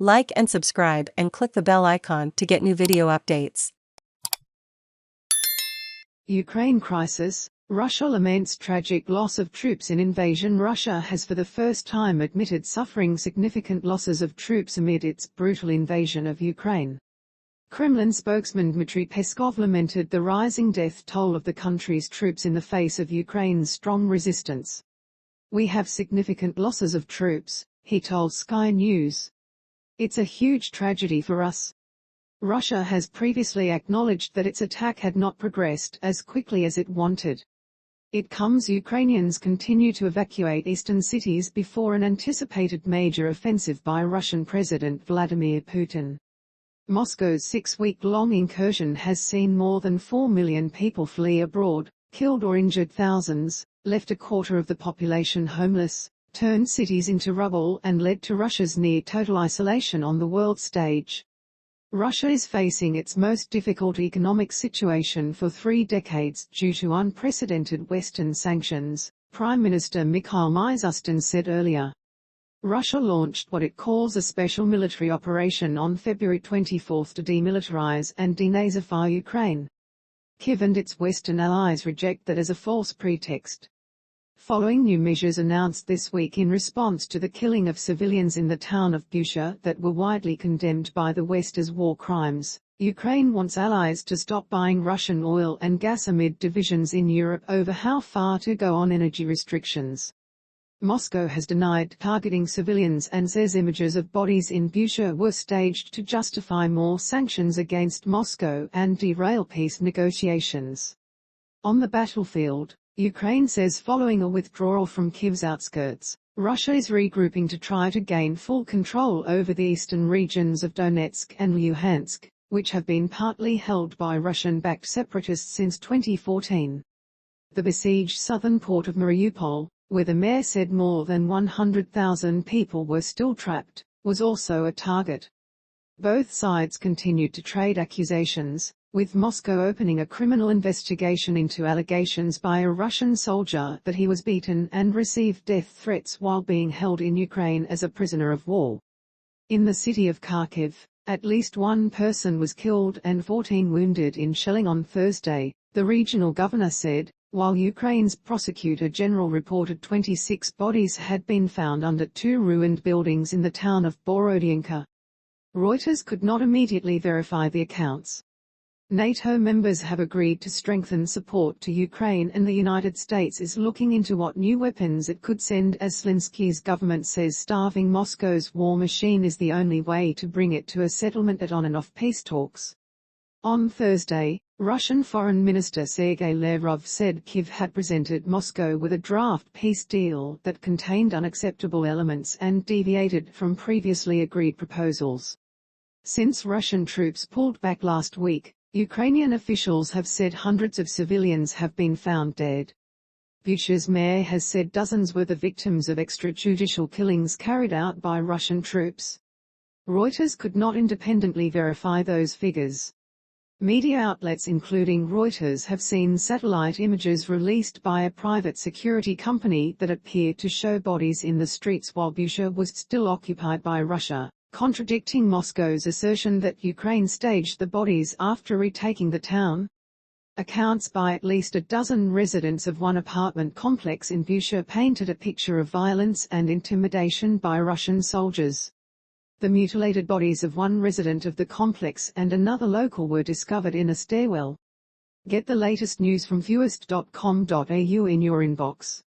Like and subscribe and click the bell icon to get new video updates. Ukraine crisis. Russia laments tragic loss of troops in invasion. Russia has for the first time admitted suffering significant losses of troops amid its brutal invasion of Ukraine. Kremlin spokesman Dmitry Peskov lamented the rising death toll of the country's troops in the face of Ukraine's strong resistance. "We have significant losses of troops," he told Sky News. "It's a huge tragedy for us." Russia has previously acknowledged that its attack had not progressed as quickly as it wanted. It comes Ukrainians continue to evacuate eastern cities before an anticipated major offensive by Russian President Vladimir Putin. Moscow's 6-week-long incursion has seen more than 4 million people flee abroad, killed or injured thousands, left a quarter of the population homeless, turned cities into rubble and led to Russia's near-total isolation on the world stage. Russia is facing its most difficult economic situation for 3 decades due to unprecedented Western sanctions, Prime Minister Mikhail Mishustin said earlier. Russia launched what it calls a special military operation on February 24 to demilitarise and denazify Ukraine. Kyiv and its Western allies reject that as a false pretext. Following new measures announced this week in response to the killing of civilians in the town of Bucha that were widely condemned by the West as war crimes, Ukraine wants allies to stop buying Russian oil and gas amid divisions in Europe over how far to go on energy restrictions. Moscow has denied targeting civilians and says images of bodies in Bucha were staged to justify more sanctions against Moscow and derail peace negotiations. On the battlefield, Ukraine says following a withdrawal from Kyiv's outskirts, Russia is regrouping to try to gain full control over the eastern regions of Donetsk and Luhansk, which have been partly held by Russian-backed separatists since 2014. The besieged southern port of Mariupol, where the mayor said more than 100,000 people were still trapped, was also a target. Both sides continued to trade accusations, with Moscow opening a criminal investigation into allegations by a Russian soldier that he was beaten and received death threats while being held in Ukraine as a prisoner of war. In the city of Kharkiv, at least 1 person was killed and 14 wounded in shelling on Thursday, the regional governor said, while Ukraine's prosecutor general reported 26 bodies had been found under 2 ruined buildings in the town of Borodianka. Reuters could not immediately verify the accounts. NATO members have agreed to strengthen support to Ukraine, and the United States is looking into what new weapons it could send as Zelenskyy's government says starving Moscow's war machine is the only way to bring it to a settlement at on and off peace talks. On Thursday, Russian Foreign Minister Sergei Lavrov said Kyiv had presented Moscow with a draft peace deal that contained unacceptable elements and deviated from previously agreed proposals. Since Russian troops pulled back last week, Ukrainian officials have said hundreds of civilians have been found dead. Bucha's mayor has said dozens were the victims of extrajudicial killings carried out by Russian troops. Reuters could not independently verify those figures. Media outlets including Reuters have seen satellite images released by a private security company that appear to show bodies in the streets while Bucha was still occupied by Russia, contradicting Moscow's assertion that Ukraine staged the bodies after retaking the town. Accounts by at least a dozen residents of one apartment complex in Bucha painted a picture of violence and intimidation by Russian soldiers. The mutilated bodies of one resident of the complex and another local were discovered in a stairwell. Get the latest news from viewist.com.au in your inbox.